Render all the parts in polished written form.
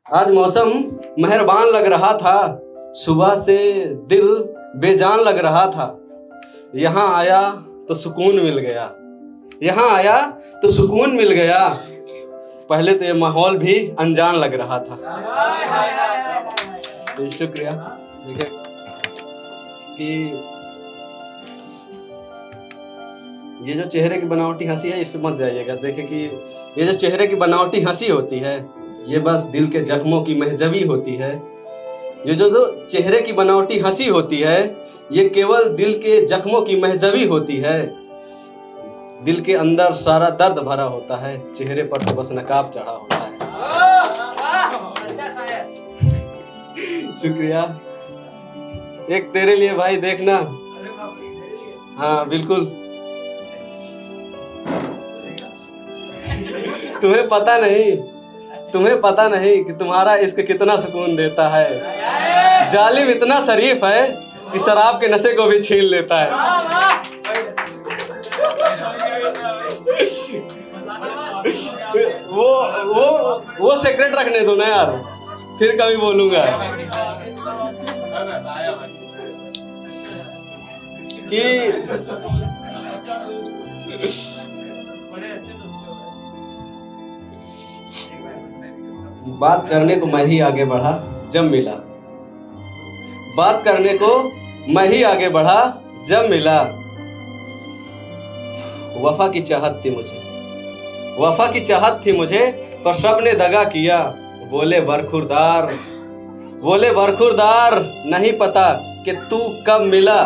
आज मौसम मेहरबान लग रहा था, सुबह से दिल बेजान लग रहा था। यहाँ आया तो सुकून मिल गया, यहाँ आया तो सुकून मिल गया। पहले तो ये माहौल भी अनजान लग रहा था। तो शुक्रिया। देखिए कि ये जो चेहरे की बनावटी हंसी है, इस पे मत जाइएगा। देखिए कि ये जो चेहरे की बनावटी हंसी होती है, ये बस दिल के जख्मों की महजबी होती है। ये जो चेहरे की बनावटी हंसी होती है, ये केवल दिल के जख्मों की महजबी होती है। दिल के अंदर सारा दर्द भरा होता है, चेहरे पर तो बस नकाब चढ़ा होता है। शुक्रिया। एक तेरे लिए भाई, देखना। हाँ बिल्कुल। तुम्हें पता नहीं कि तुम्हारा इश्क कितना सुकून देता है। जालिम इतना शरीफ है कि शराब के नशे को भी छीन लेता है। वो सेक्रेट रखने दो ना यार, फिर कभी बोलूंगा कि बात करने को मैं ही आगे बढ़ा जब मिला। बात करने को मैं ही आगे बढ़ा जब मिला। वफा की चाहत थी मुझे, वफा की चाहत थी मुझे, पर सब ने दगा किया। बोले बरखुरदार नहीं पता कि तू कब मिला।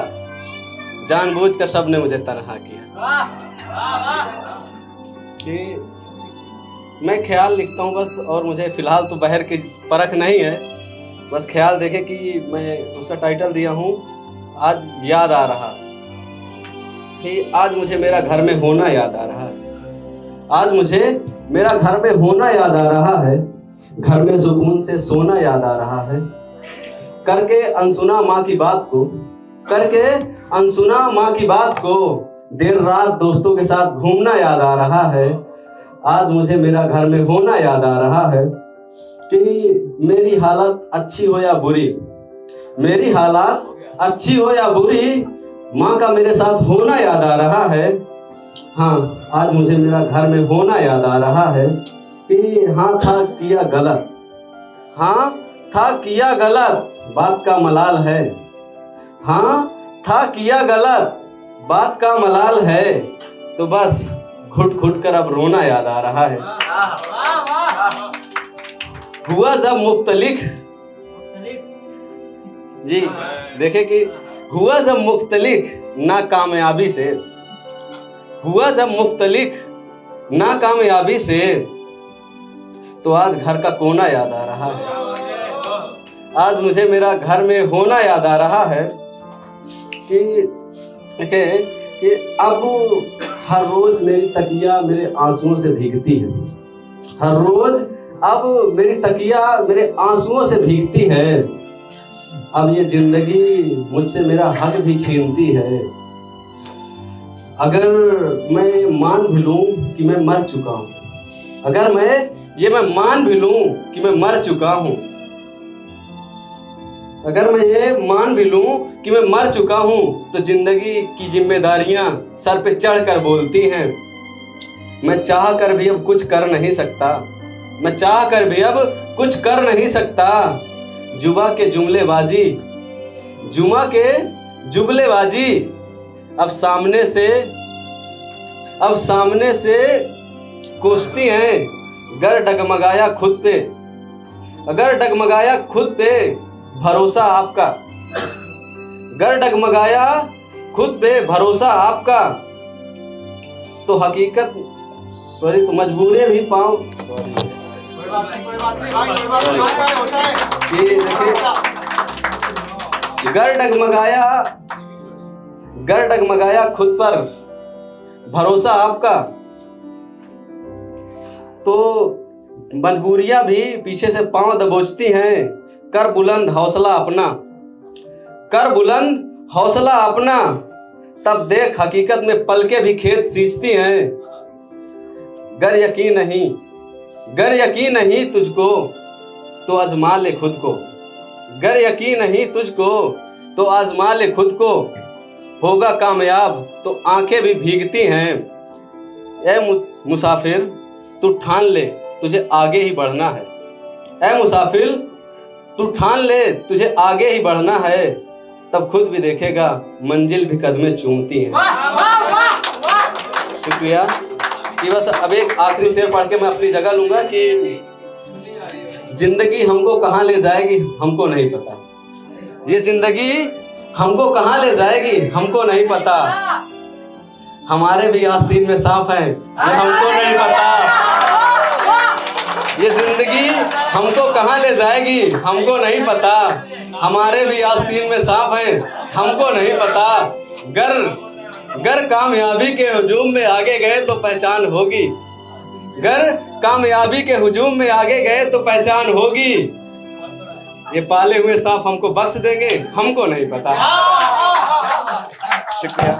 जानबूझकर सब ने मुझे तन्हा किया। कि मैं ख्याल लिखता हूँ बस, और मुझे फिलहाल तो बहर की परख नहीं है। बस ख्याल देखे कि मैं उसका टाइटल दिया हूँ, आज याद आ रहा कि आज मुझे मेरा घर में होना याद आ रहा है। आज मुझे मेरा घर में होना याद आ रहा है, घर में सुकून से सोना याद आ रहा है। करके अनसुना माँ की बात को देर रात दोस्तों के साथ घूमना याद आ रहा है। आज मुझे मेरा घर में होना याद आ रहा है कि मेरी हालत अच्छी हो या बुरी, माँ का मेरे साथ होना याद आ रहा है। हाँ, आज मुझे मेरा घर में होना याद आ रहा है कि हाँ था किया गलत बात का मलाल है। हाँ था किया गलत बात का मलाल है, तो बस घुट कर अब रोना याद आ रहा है। हुआ जब मुख्तलिफ जी, देखे कि हुआ जब मुख्तलिफ नाकामयाबी से, तो आज घर का कोना याद आ रहा है। आज मुझे मेरा घर में होना याद आ रहा है कि अब हर रोज मेरी तकिया मेरे आंसुओं से भीगती है। हर रोज अब मेरी तकिया मेरे आंसुओं से भीगती है। अब ये जिंदगी मुझसे मेरा हक भी छीनती है। अगर मैं मान भी लूं कि मैं मर चुका हूं, अगर मैं मान भी लूं कि मैं मर चुका हूं, अगर मैं ये मान भी लूं कि मैं मर चुका हूं, तो जिंदगी की जिम्मेदारियां सर पे चढ़ कर बोलती हैं। मैं चाह कर भी अब कुछ कर नहीं सकता। जुमा के जुमलेबाजी अब सामने से कोसती हैं। अगर डगमगाया खुद पे भरोसा आपका, तो हकीकत तो मजबूरी भी पाऊं। गर डगमगाया खुद पर भरोसा आपका, तो मजबूरियां भी पीछे से पांव दबोचती हैं। कर बुलंद हौसला अपना, तब देख हकीकत में पलके भी खेत सींचती हैं। गर यकीन नहीं तुझको तो आजमा ले खुद को, गर यकीन नहीं तुझको तो आजमा ले खुद को, होगा कामयाब तो आंखें भी भीगती हैं। ए मुसाफिर तू ठान ले तुझे आगे ही बढ़ना है। ए मुसाफिर तू ठान ले तुझे आगे ही बढ़ना है, तब खुद भी देखेगा मंजिल भी कदमें चूमती हैं। शुक्रिया। कि बस अब एक आखिरी शेर पढ़ के मैं अपनी जगह लूंगा कि जिंदगी हमको कहाँ ले जाएगी हमको नहीं पता, ये जिंदगी हमको कहाँ ले जाएगी हमको नहीं पता, हमारे भी आस्तीन में सांप हैं ये हमको नहीं पता। ये जिंदगी हमको कहाँ ले जाएगी हमको नहीं पता, हमारे भी आस्तीन में सांप हैं हमको नहीं पता। गर कामयाबी के हुजूम में आगे गए तो पहचान होगी, गर कामयाबी के हुजूम में आगे गए तो पहचान होगी। ये पाले हुए सांप हमको बख्श देंगे हमको नहीं पता। शुक्रिया।